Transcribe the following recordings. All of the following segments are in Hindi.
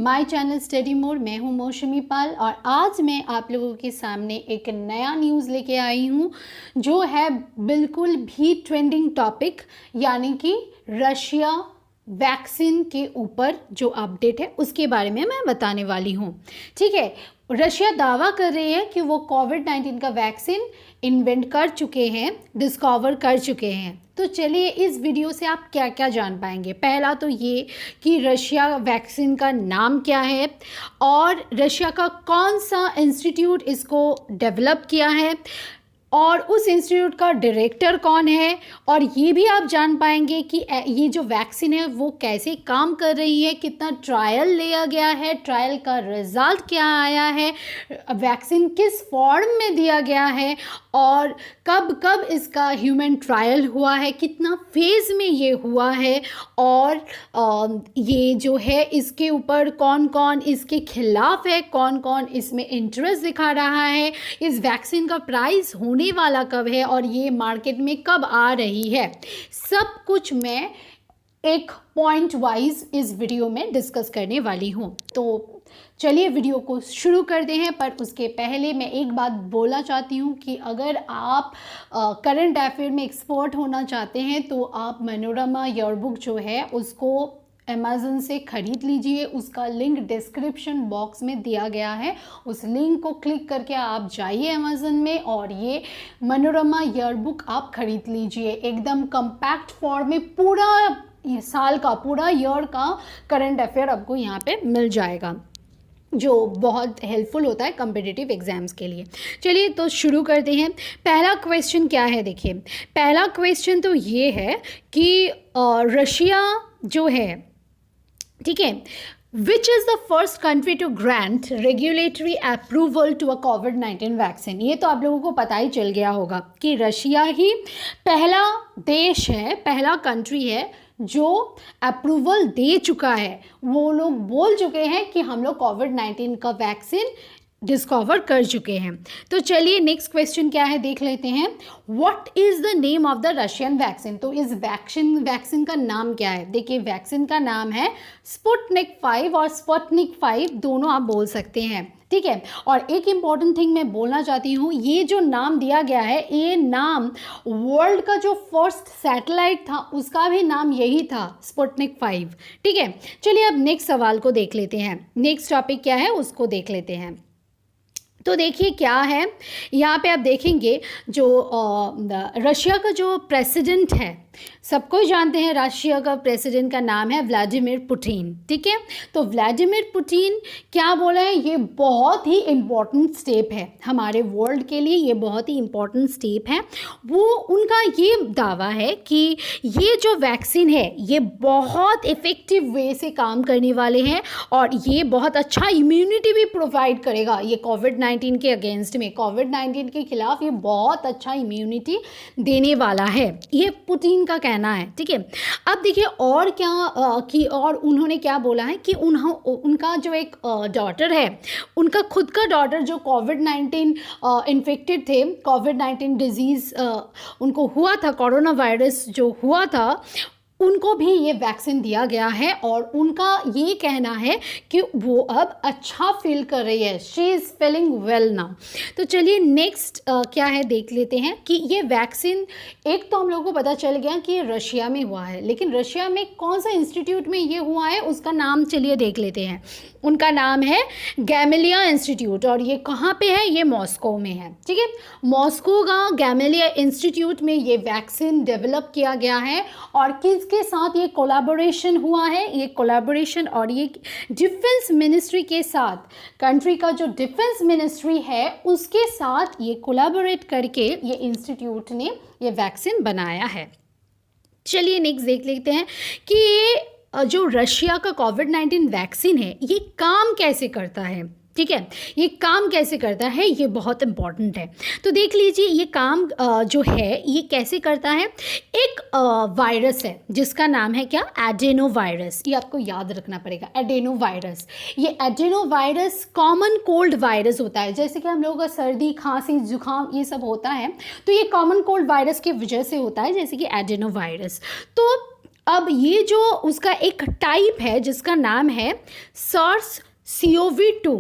My channel study more. मैं हूं मौसमी पाल और आज मैं आप लोगों के सामने एक नया न्यूज़ लेके आई हूं जो है बिल्कुल भी ट्रेंडिंग टॉपिक, यानी कि रशिया वैक्सीन के ऊपर जो अपडेट है उसके बारे में मैं बताने वाली हूं। ठीक है, रशिया दावा कर रही है कि वो कोविड-19 का वैक्सीन इन्वेंट कर चुके हैं, डिस्कवर कर चुके हैं। तो चलिए इस वीडियो से आप क्या क्या जान पाएंगे। पहला तो ये कि रशिया वैक्सीन का नाम क्या है और रशिया का कौन सा इंस्टीट्यूट इसको डेवलप किया है और उस इंस्टीट्यूट का डायरेक्टर कौन है, और ये भी आप जान पाएंगे कि ये जो वैक्सीन है वो कैसे काम कर रही है, कितना ट्रायल लिया गया है, ट्रायल का रिज़ल्ट क्या आया है, वैक्सीन किस फॉर्म में दिया गया है और कब कब इसका ह्यूमन ट्रायल हुआ है, कितना फेज़ में ये हुआ है, और ये जो है इसके ऊपर कौन कौन इसके खिलाफ है, कौन कौन इसमें इंटरेस्ट दिखा रहा है, इस वैक्सीन का प्राइस होने वाला कब है और ये मार्केट में कब आ रही है, सब कुछ मैं एक पॉइंट वाइज इस वीडियो में डिस्कस करने वाली हूँ। तो चलिए वीडियो को शुरू करते हैं, पर उसके पहले मैं एक बात बोलना चाहती हूँ कि अगर आप करंट अफेयर में एक्सपर्ट होना चाहते हैं तो आप मनोरमा ईयरबुक जो है उसको अमेज़न से ख़रीद लीजिए। उसका लिंक डिस्क्रिप्शन बॉक्स में दिया गया है, उस लिंक को क्लिक करके आप जाइए अमेज़न में और ये मनोरमा ईयरबुक आप ख़रीद लीजिए। एकदम कम्पैक्ट फॉर्म में पूरा साल का, पूरा ईयर का करंट अफेयर आपको यहाँ पे मिल जाएगा, जो बहुत हेल्पफुल होता है कॉम्पिटिटिव एग्ज़ाम्स के लिए। चलिए तो शुरू करते हैं। पहला क्वेश्चन क्या है, देखिए पहला क्वेश्चन तो ये है कि रशिया जो है, ठीक है, which is the first country to grant regulatory approval to a कोविड-19 वैक्सीन। ये तो आप लोगों को पता ही चल गया होगा कि रशिया ही पहला देश है, पहला कंट्री है जो अप्रूवल दे चुका है। वो लोग बोल चुके हैं कि हम लोग कोविड-19 का वैक्सीन डिस्कवर कर चुके हैं। तो चलिए नेक्स्ट क्वेश्चन क्या है देख लेते हैं। What is the name of the Russian vaccine. तो इस वैक्सीन का नाम क्या है। देखिए वैक्सीन का नाम है स्पुतनिक 5 और स्पुतनिक 5 दोनों आप बोल सकते हैं, ठीक है। और एक इम्पॉर्टेंट थिंग मैं बोलना चाहती हूँ, ये जो नाम दिया गया है, ये नाम वर्ल्ड का जो फर्स्ट सैटेलाइट था उसका भी नाम यही था, स्पुतनिक 5, ठीक है। चलिए अब नेक्स्ट सवाल को देख लेते हैं। नेक्स्ट टॉपिक क्या है उसको देख लेते हैं। तो देखिए क्या है, यहाँ पे आप देखेंगे जो रशिया का जो प्रेसिडेंट है, सबको जानते हैं रशिया का प्रेसिडेंट का नाम है व्लादिमीर पुतिन, ठीक है। तो व्लादिमीर पुतिन क्या बोला है, ये बहुत ही इम्पॉर्टेंट स्टेप है हमारे वर्ल्ड के लिए, ये बहुत ही इम्पॉर्टेंट स्टेप है। वो उनका ये दावा है कि ये जो वैक्सीन है ये बहुत इफ़ेक्टिव वे से काम करने वाले हैं और ये बहुत अच्छा इम्यूनिटी भी प्रोवाइड करेगा। ये कोविड-19 के अगेंस्ट में, कोविड-19 के खिलाफ ये बहुत अच्छा इम्यूनिटी देने वाला है, ये पुतिन का कहना है, ठीक है। अब देखिए और क्या कि और उन्होंने क्या बोला है कि उनका जो एक डॉटर है, उनका खुद का डॉटर जो कोविड-19 इन्फेक्टेड थे, कोविड-19 डिजीज़ उनको हुआ था, कोरोना वायरस जो हुआ था, उनको भी ये वैक्सीन दिया गया है और उनका ये कहना है कि वो अब अच्छा फील कर रही है, she is feeling well now. तो चलिए नेक्स्ट क्या है देख लेते हैं कि ये वैक्सीन, एक तो हम लोगों को पता चल गया कि ये रशिया में हुआ है, लेकिन रशिया में कौन सा इंस्टीट्यूट में ये हुआ है उसका नाम चलिए देख लेते हैं। उनका नाम है गैमेलिया इंस्टीट्यूट और ये कहाँ पे है, ये मॉस्को में है, ठीक है। मॉस्को का गैमेलिया इंस्टीट्यूट में ये वैक्सीन डेवलप किया गया है और किसके साथ ये कोलैबोरेशन हुआ है, ये कोलैबोरेशन और ये डिफेंस मिनिस्ट्री के साथ, कंट्री का जो डिफेंस मिनिस्ट्री है उसके साथ ये कोलैबोरेट करके ये इंस्टीट्यूट ने ये वैक्सीन बनाया है। चलिए नेक्स्ट देख लेते हैं कि ये जो रशिया का कोविड-19 वैक्सीन है ये काम कैसे करता है, ठीक है। ये काम कैसे करता है ये बहुत इम्पॉर्टेंट है। तो देख लीजिए ये काम जो है ये कैसे करता है। एक वायरस है जिसका नाम है क्या, एडेनो वायरस, ये आपको याद रखना पड़ेगा, एडेनो वायरस। ये adeno virus common cold virus होता है, जैसे कि हम लोगों का सर्दी खांसी जुकाम ये सब होता है, तो ये कॉमन कोल्ड वायरस की वजह से होता है, जैसे कि एडेनो वायरस। तो अब ये जो उसका एक टाइप है जिसका नाम है SARS-CoV-2।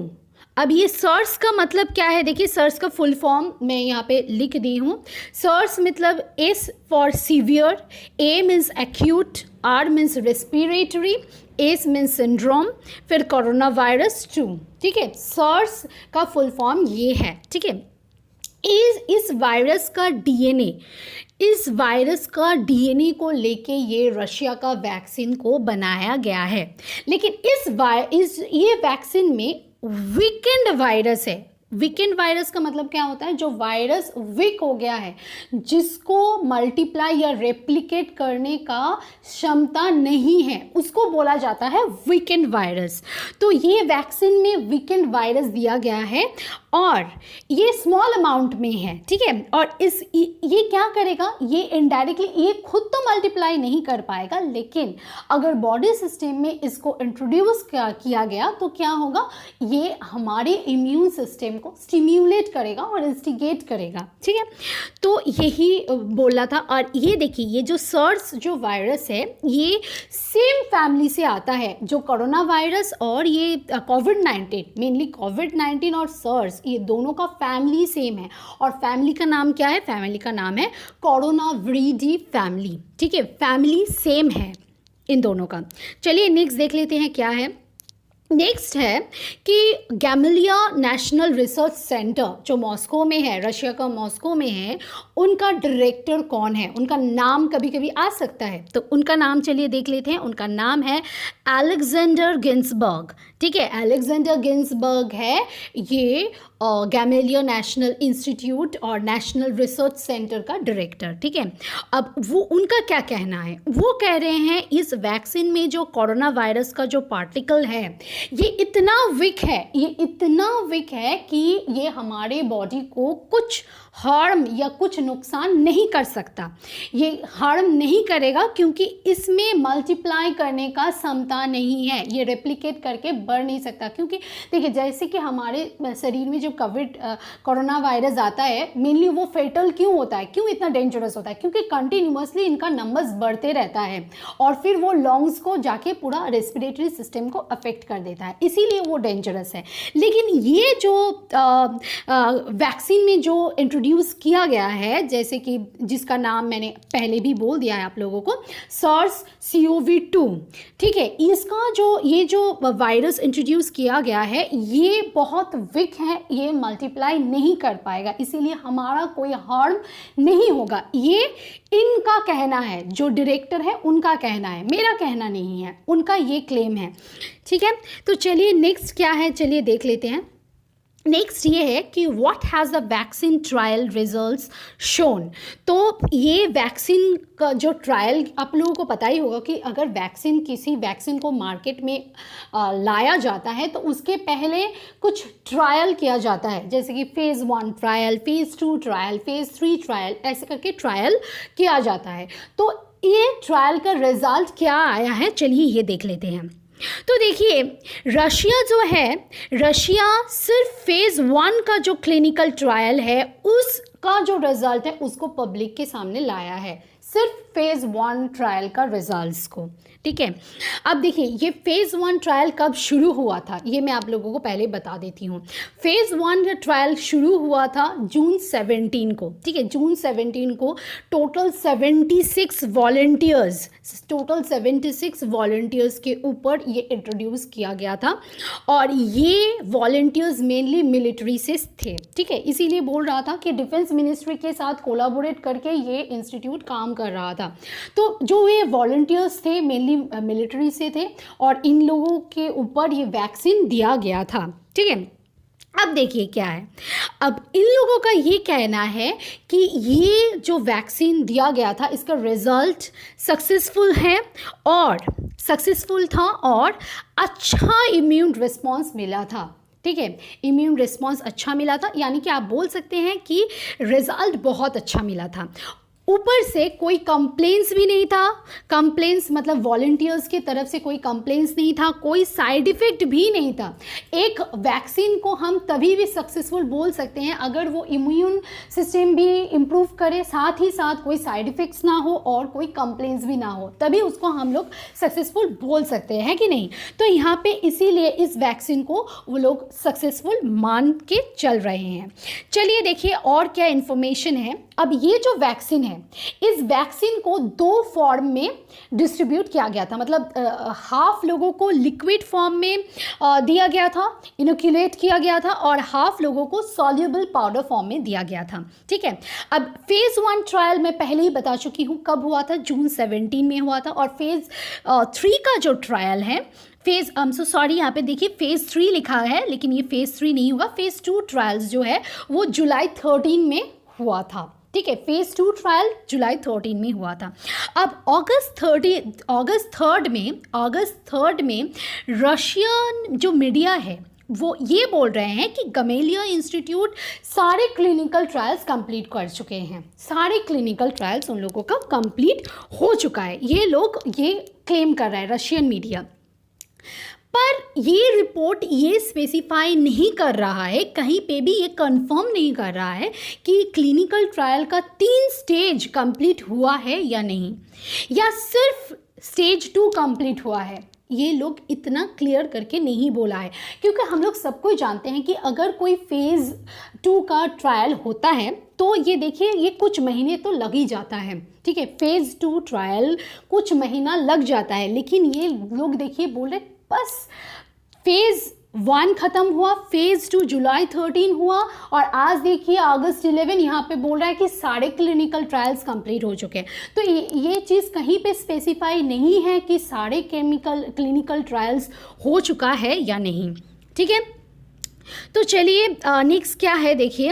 अब ये SARS का मतलब क्या है, देखिए SARS का फुल फॉर्म मैं यहाँ पे लिख दी हूँ। SARS मतलब S for severe, A means acute, R means respiratory, S means syndrome, फिर कोरोना वायरस 2। ठीक है, SARS का फुल फॉर्म ये है। ठीक है, इस वायरस का डीएनए को लेके ये रशिया का वैक्सीन को बनाया गया है। लेकिन ये वैक्सीन में वीकेंड वायरस है। वीकेंड वायरस का मतलब क्या होता है, जो वायरस वीक हो गया है, जिसको मल्टीप्लाई या रेप्लिकेट करने का क्षमता नहीं है, उसको बोला जाता है वीकेंड वायरस। तो ये वैक्सीन में वीकेंड वायरस दिया गया है और ये स्मॉल अमाउंट में है। ठीक है, और ये क्या करेगा, ये इनडायरेक्टली, ये खुद तो मल्टीप्लाई नहीं कर पाएगा, लेकिन अगर बॉडी सिस्टम में इसको इंट्रोड्यूस किया गया तो क्या होगा, ये हमारे इम्यून सिस्टम को स्टिम्युलेट करेगा और इंस्टिगेट करेगा। ठीक है, तो यही बोला था। और ये देखिए, ये जो SARS जो वायरस है, ये सेम फैमिली से आता है जो कोरोना वायरस और ये कोविड-19, मेनली कोविड-19 और SARS, ये दोनों का फैमिली सेम है। और फैमिली का नाम क्या है, फैमिली का नाम है कोरोनाविरिडी फैमिली। ठीक है, फैमिली सेम है इन दोनों का। चलिए नेक्स्ट देख लेते हैं क्या है। नेक्स्ट है कि गैमलिया नेशनल रिसर्च सेंटर जो मॉस्को में है, रशिया का मॉस्को में है, उनका डायरेक्टर कौन है, उनका नाम कभी कभी आ सकता है, तो उनका नाम चलिए देख लेते हैं। उनका नाम है अलेक्जेंडर गिन्सबर्ग। ठीक है, अलेक्जेंडर गिन्सबर्ग है ये गैमलिया नेशनल इंस्टीट्यूट और नेशनल रिसर्च सेंटर का डायरेक्टर। ठीक है, अब वो उनका क्या कहना है, वो कह रहे हैं इस वैक्सीन में जो कोरोना वायरस का जो पार्टिकल है, ये इतना वीक है कि ये हमारे बॉडी को कुछ हार्म या कुछ नुकसान नहीं कर सकता। ये हार्म नहीं करेगा क्योंकि इसमें मल्टीप्लाई करने का क्षमता नहीं है, ये रेप्लिकेट करके बढ़ नहीं सकता। क्योंकि देखिए, जैसे कि हमारे शरीर में जो कोरोना वायरस आता है, मेनली वो फेटल क्यों होता है, क्यों इतना डेंजरस होता है, क्योंकि कंटिन्यूअसली इनका नंबर्स बढ़ते रहता है और फिर वो लंग्स को जाके पूरा रेस्पिरेटरी सिस्टम को अफेक्ट कर देता है, इसीलिए वो डेंजरस है। लेकिन ये जो वैक्सीन में जो इंट्रोड्यूस किया गया है, जैसे कि जिसका नाम मैंने पहले भी बोल दिया है आप लोगों को, SARS-CoV-2। ठीक है, इसका ये जो वायरस इंट्रोड्यूस किया गया है, ये बहुत वीक है, ये मल्टीप्लाई नहीं कर पाएगा, इसीलिए हमारा कोई हार्म नहीं होगा। ये इनका कहना है, जो डायरेक्टर है उनका कहना है, मेरा कहना नहीं है, उनका ये क्लेम है। ठीक है, तो चलिए नेक्स्ट क्या है, चलिए देख लेते हैं। नेक्स्ट ये है कि what has the vaccine trial results shown. तो ये वैक्सीन का जो ट्रायल, आप लोगों को पता ही होगा कि अगर किसी वैक्सीन को मार्केट में लाया जाता है तो उसके पहले कुछ ट्रायल किया जाता है, जैसे कि phase 1 trial, phase 2 trial, phase 3 trial, ऐसे करके ट्रायल किया जाता है। तो ये ट्रायल का रिजल्ट क्या आया है, चलिए ये देख लेते हैं। तो देखिए, रशिया जो है, रशिया सिर्फ फेज़ 1 का जो क्लिनिकल ट्रायल है उसका जो रिज़ल्ट है उसको पब्लिक के सामने लाया है, सिर्फ फेज़ 1 ट्रायल का रिजल्ट्स को। ठीक है, अब देखिए, ये फेज़ 1 ट्रायल कब शुरू हुआ था, ये मैं आप लोगों को पहले बता देती हूँ। फेज़ 1 ट्रायल शुरू हुआ था जून 17 को। ठीक है, जून 17 को टोटल 76 वॉलंटियर्स के ऊपर ये इंट्रोड्यूस किया गया था और ये वॉलंटियर्स मेनली मिलिट्री से थे। ठीक है, इसीलिए बोल रहा था कि डिफेंस मिनिस्ट्री के साथ कोलाबोरेट करके ये इंस्टीट्यूट काम कर रहा था। तो जो ये वॉलंटियर्स थे मेनली मिलिट्री से थे और इन लोगों के ऊपर ये वैक्सीन दिया गया था। ठीक है, अब देखिए क्या है, अब इन लोगों का ये कहना है कि ये जो वैक्सीन दिया गया था इसका रिजल्ट सक्सेसफुल था और अच्छा इम्यून रिस्पॉन्स मिला था। ठीक है, इम्यून रिस्पॉन्स अच्छा मिला था, यानी कि आप बोल सकते हैं कि रिजल्ट बहुत अच्छा मिला था। ऊपर से कोई कंप्लेंट्स भी नहीं था, कंप्लेंट्स मतलब वॉलंटियर्स की तरफ से कोई कंप्लेंट्स नहीं था, कोई साइड इफ़ेक्ट भी नहीं था। एक वैक्सीन को हम तभी भी सक्सेसफुल बोल सकते हैं अगर वो इम्यून सिस्टम भी इम्प्रूव करे, साथ ही साथ कोई साइड इफ़ेक्ट्स ना हो और कोई कंप्लेंट्स भी ना हो, तभी उसको हम लोग सक्सेसफुल बोल सकते हैं, है कि नहीं। तो यहाँ पे इसीलिए इस वैक्सीन को वो लोग सक्सेसफुल मान के चल रहे हैं। चलिए देखिए और क्या इन्फॉर्मेशन है। अब ये जो वैक्सीन है, इस वैक्सीन को 2 फॉर्म में डिस्ट्रीब्यूट किया गया था, मतलब हाफ लोगों को लिक्विड फॉर्म में दिया गया था, इनोक्यूलेट किया गया था, और हाफ लोगों को सॉल्युबल पाउडर फॉर्म में दिया गया था, ठीक है। अब फेज़ 1 ट्रायल मैं पहले ही बता चुकी हूँ कब हुआ था, जून 17 में हुआ था। और फेज़ 3 का जो ट्रायल है, फेज़ सॉरी यहाँ पे देखिए फेज़ 3 लिखा है, लेकिन ये फेज़ 3 नहीं होगा। फेज़ 2 ट्रायल्स जो है वो जुलाई 13 में हुआ था, ठीक है। फेज़ 2 ट्रायल जुलाई 13 में हुआ था। अब अगस्त 3 में रशियन जो मीडिया है वो ये बोल रहे हैं कि गमेलिया इंस्टीट्यूट सारे क्लिनिकल ट्रायल्स कंप्लीट कर चुके हैं, सारे क्लिनिकल ट्रायल्स उन लोगों का कंप्लीट हो चुका है। ये लोग ये क्लेम कर रहा है रशियन मीडिया, पर ये रिपोर्ट ये स्पेसिफाई नहीं कर रहा है, कहीं पे भी ये कंफर्म नहीं कर रहा है कि क्लिनिकल ट्रायल का 3 स्टेज कंप्लीट हुआ है या नहीं, या सिर्फ स्टेज 2 कंप्लीट हुआ है। ये लोग इतना क्लियर करके नहीं बोला है, क्योंकि हम लोग सबको जानते हैं कि अगर कोई फेज़ 2 का ट्रायल होता है तो ये देखिए ये कुछ महीने तो लग ही जाता है, ठीक है। फेज़ 2 ट्रायल कुछ महीना लग जाता है, लेकिन ये लोग देखिए बोल रहे बस फेज़ 1 ख़त्म हुआ, फेज़ 2 जुलाई 13 हुआ, और आज देखिए अगस्त 11 यहाँ पे बोल रहा है कि सारे क्लिनिकल ट्रायल्स कंप्लीट हो चुके हैं। तो ये चीज़ कहीं पे स्पेसिफाई नहीं है कि सारे क्लिनिकल ट्रायल्स हो चुका है या नहीं, ठीक है। तो चलिए नेक्स्ट क्या है देखिए,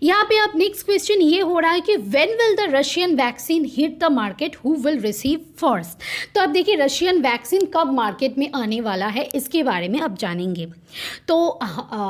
यहाँ पे अब नेक्स्ट क्वेश्चन ये हो रहा है कि when will the Russian vaccine hit the market, who will receive first. तो अब देखिए रशियन वैक्सीन कब मार्केट में आने वाला है इसके बारे में अब जानेंगे। तो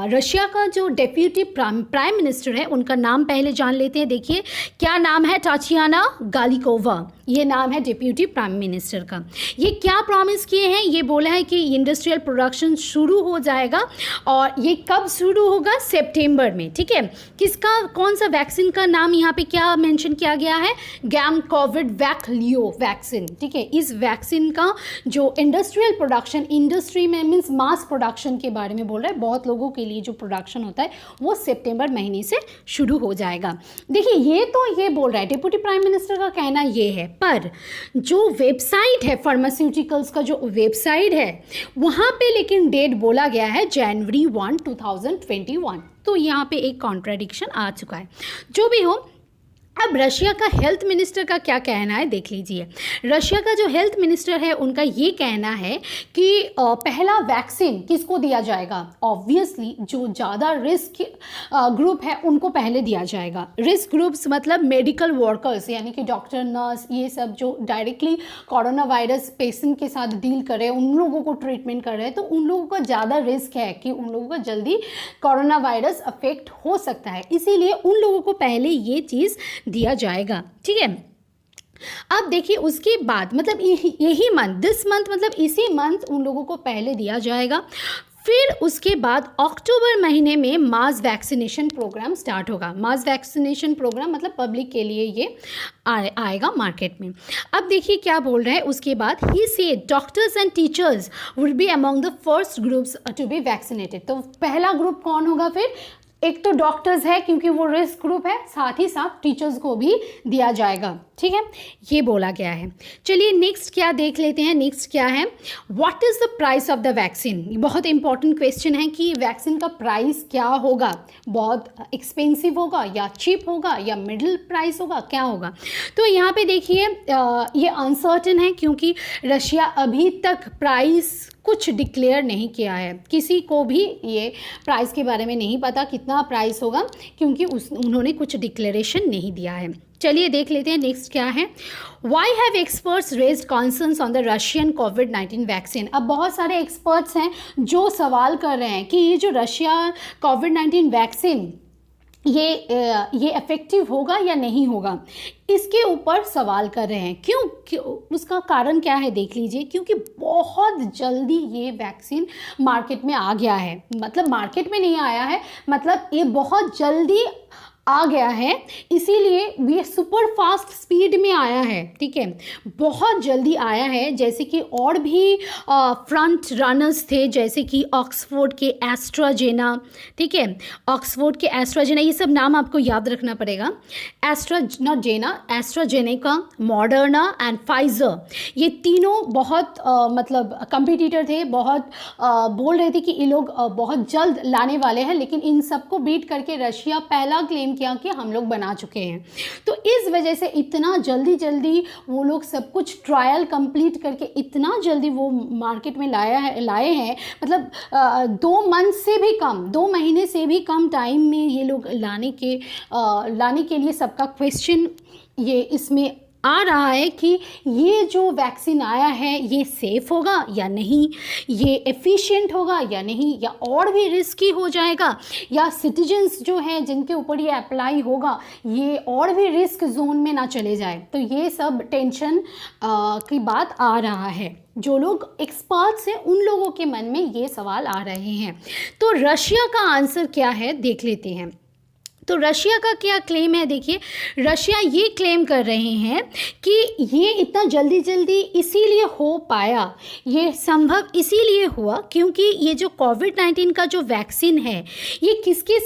रशिया का जो डेप्यूटी प्राइम मिनिस्टर है उनका नाम पहले जान लेते हैं। देखिए क्या नाम है, टाचियाना गालिकोवा, ये नाम है डिप्यूटी प्राइम मिनिस्टर का। ये क्या प्रॉमिस किए हैं, ये बोला है कि इंडस्ट्रियल प्रोडक्शन शुरू हो जाएगा, और ये कब शुरू होगा, सितंबर में, ठीक है। किसका, कौन सा वैक्सीन का नाम यहाँ पे क्या मेंशन किया गया है, गैम कोविड वैक लियो वैक्सीन, ठीक है। इस वैक्सीन का जो इंडस्ट्रियल प्रोडक्शन, इंडस्ट्री में मीन्स मास प्रोडक्शन के बारे में बोल रहा है, बहुत लोगों के लिए जो प्रोडक्शन होता है वो सितंबर महीने से शुरू हो जाएगा। देखिए ये तो ये बोल रहा है डिप्यूटी प्राइम मिनिस्टर का कहना ये है, पर जो वेबसाइट है फार्मास्यूटिकल्स का जो वेबसाइट है वहाँ पे लेकिन डेट बोला गया है जनवरी 1, 2021। तो यहाँ पे एक कॉन्ट्राडिक्शन आ चुका है। जो भी हो, अब रशिया का हेल्थ मिनिस्टर का क्या कहना है देख लीजिए। रशिया का जो हेल्थ मिनिस्टर है उनका ये कहना है कि पहला वैक्सीन किसको दिया जाएगा, ऑब्वियसली जो ज़्यादा रिस्क ग्रुप है उनको पहले दिया जाएगा। रिस्क ग्रुप्स मतलब मेडिकल वर्कर्स, यानी कि डॉक्टर, नर्स, ये सब जो डायरेक्टली कोरोना वायरस पेशेंट के साथ डील कर रहे हैं, उन लोगों को ट्रीटमेंट कर रहे हैं, तो उन लोगों का ज़्यादा रिस्क है कि उन लोगों को जल्दी कोरोना वायरस अफेक्ट हो सकता है, इसीलिए उन लोगों को पहले ये चीज़ दिया जाएगा, ठीक है। अब देखिए उसके बाद मतलब यही मंथ, दिस मंथ मतलब इसी मंथ उन लोगों को पहले दिया जाएगा। फिर उसके बाद अक्टूबर महीने में मास वैक्सीनेशन प्रोग्राम स्टार्ट होगा। मास वैक्सीनेशन प्रोग्राम मतलब पब्लिक के लिए ये आएगा मार्केट में। अब देखिए क्या बोल रहा है उसके बाद, he said doctors and teachers will be among the first groups to be vaccinated. तो पहला ग्रुप कौन होगा फिर, एक तो डॉक्टर्स है क्योंकि वो रिस्क ग्रुप है, साथ ही साथ टीचर्स को भी दिया जाएगा, ठीक है, ये बोला गया है। चलिए नेक्स्ट क्या देख लेते हैं। नेक्स्ट क्या है, what is the price of the vaccine. ये बहुत इंपॉर्टेंट क्वेश्चन है कि वैक्सीन का प्राइस क्या होगा, बहुत एक्सपेंसिव होगा या चीप होगा या मिडिल प्राइस होगा, क्या होगा। तो यहाँ पे देखिए ये अनसर्टेन है क्योंकि रशिया अभी तक प्राइस कुछ डिक्लेयर नहीं किया है, किसी को भी ये प्राइस के बारे में नहीं पता कितना प्राइस होगा, क्योंकि उन्होंने कुछ डिक्लेरेशन नहीं दिया है। चलिए देख लेते हैं नेक्स्ट क्या है, why have experts raised concerns on the Russian covid vaccine. अब बहुत सारे एक्सपर्ट्स हैं जो सवाल कर रहे हैं कि ये जो रशिया कोविड-19 वैक्सीन ये इफ़ेक्टिव होगा या नहीं होगा, इसके ऊपर सवाल कर रहे हैं। क्यों उसका कारण क्या है देख लीजिए। क्योंकि बहुत जल्दी ये वैक्सीन मार्केट में आ गया है, मतलब मार्केट में नहीं आया है, मतलब ये बहुत जल्दी आ गया है, इसीलिए ये सुपर फास्ट स्पीड में आया है, ठीक है, बहुत जल्दी आया है। जैसे कि और भी फ्रंट रनर्स थे, जैसे कि ऑक्सफोर्ड के एस्ट्राजेना, ठीक है, ऑक्सफोर्ड के एस्ट्राजेना, ये सब नाम आपको याद रखना पड़ेगा। एस्ट्राजेनेका, मॉडर्ना एंड फाइजर, ये तीनों बहुत मतलब कंपटीटर थे, बहुत बोल रहे थे कि ये लोग बहुत जल्द लाने वाले हैं, लेकिन इन सबको बीट करके रशिया पहला क्लेम किया कि हम लोग बना चुके हैं। तो इस वजह से इतना जल्दी वो लोग सब कुछ ट्रायल कंप्लीट करके इतना जल्दी वो मार्केट में लाए हैं, मतलब 2 मंथ से भी कम, 2 महीने से भी कम टाइम में ये लोग लाने के लिए सबका क्वेश्चन ये इसमें आ रहा है कि ये जो वैक्सीन आया है ये सेफ़ होगा या नहीं, ये एफिशिएंट होगा या नहीं, या और भी रिस्की हो जाएगा, या सिटीजन्स जो हैं जिनके ऊपर ये अप्लाई होगा ये और भी रिस्क जोन में ना चले जाए। तो ये सब टेंशन की बात आ रहा है। जो लोग एक्सपर्ट्स हैं उन लोगों के मन में ये सवाल आ रहे हैं। तो रशिया का आंसर क्या है देख लेते हैं। तो रशिया का क्या क्लेम है, देखिए रशिया ये क्लेम कर रहे हैं कि ये इतना जल्दी इसीलिए हो पाया, ये संभव इसीलिए हुआ क्योंकि ये जो कोविड-19 का जो वैक्सीन है ये किसके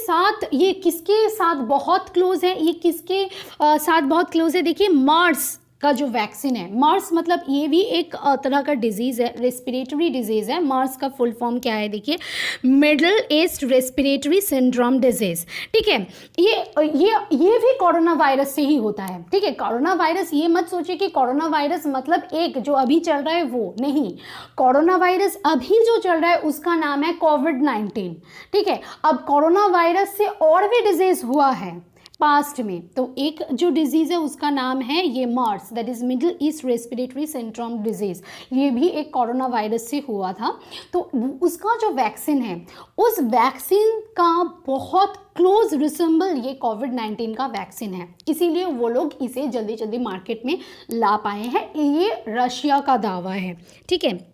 साथ बहुत क्लोज है, ये किसके साथ बहुत क्लोज है। देखिए मार्स का जो वैक्सीन है, मार्स मतलब ये भी एक तरह का डिजीज़ है, रेस्पिरेटरी डिजीज़ है। मार्स का फुल फॉर्म क्या है देखिए, middle east respiratory syndrome disease, ठीक है। ये भी कोरोना वायरस से ही होता है, ठीक है। कोरोना वायरस, ये मत सोचिए कि कोरोना वायरस मतलब एक जो अभी चल रहा है वो नहीं, कोरोना वायरस अभी जो चल रहा है उसका नाम है कोविड-19, ठीक है। अब कोरोना वायरस से और भी डिजीज़ हुआ है पास्ट में, तो एक जो डिजीज़ है उसका नाम है ये Mars, that is middle east respiratory syndrome disease, ये भी एक कोरोना वायरस से हुआ था। तो उसका जो वैक्सीन है उस वैक्सीन का बहुत क्लोज रिसेंबल ये कोविड-19 का वैक्सीन है, इसीलिए वो लोग इसे जल्दी मार्केट में ला पाए हैं, ये रशिया का दावा है, ठीक है।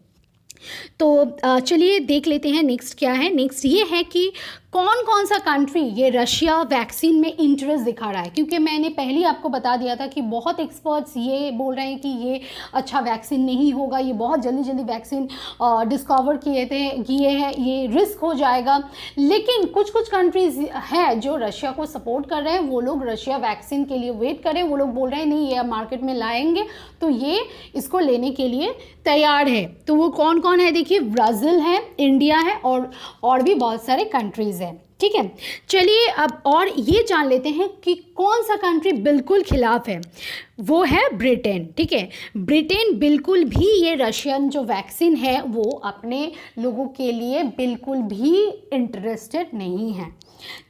तो चलिए देख लेते हैं नेक्स्ट क्या है। नेक्स्ट ये है कि कौन सा कंट्री ये रशिया वैक्सीन में इंटरेस्ट दिखा रहा है, क्योंकि मैंने पहले आपको बता दिया था कि बहुत एक्सपर्ट्स ये बोल रहे हैं कि ये अच्छा वैक्सीन नहीं होगा, ये बहुत जल्दी वैक्सीन डिस्कवर किए हैं, ये रिस्क हो जाएगा। लेकिन कुछ कंट्रीज़ है जो रशिया को सपोर्ट कर रहे हैं, वो लोग रशिया वैक्सीन के लिए वेट करें, वो लोग बोल रहे हैं नहीं ये मार्केट में लाएंगे तो ये इसको लेने के लिए तैयार है। तो वो कौन है देखिए, ब्राज़ील है, इंडिया है और भी बहुत सारे कंट्रीज़ हैं, ठीक है। चलिए अब और ये जान लेते हैं कि कौन सा कंट्री बिल्कुल खिलाफ है, वो है ब्रिटेन, ठीक है। ब्रिटेन बिल्कुल भी ये रशियन जो वैक्सीन है वो अपने लोगों के लिए बिल्कुल भी इंटरेस्टेड नहीं है।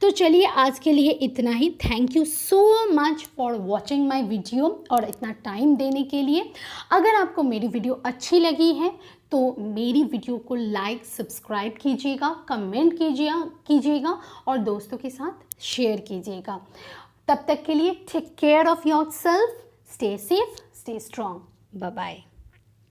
तो चलिए आज के लिए इतना ही। Thank you so much for watching my video और इतना टाइम देने के लिए। अगर आपको मेरी वीडियो अच्छी लगी है तो मेरी वीडियो को लाइक सब्सक्राइब कीजिएगा, कमेंट कीजिएगा और दोस्तों के साथ शेयर कीजिएगा। तब तक के लिए take care of yourself, stay safe, stay strong, bye bye.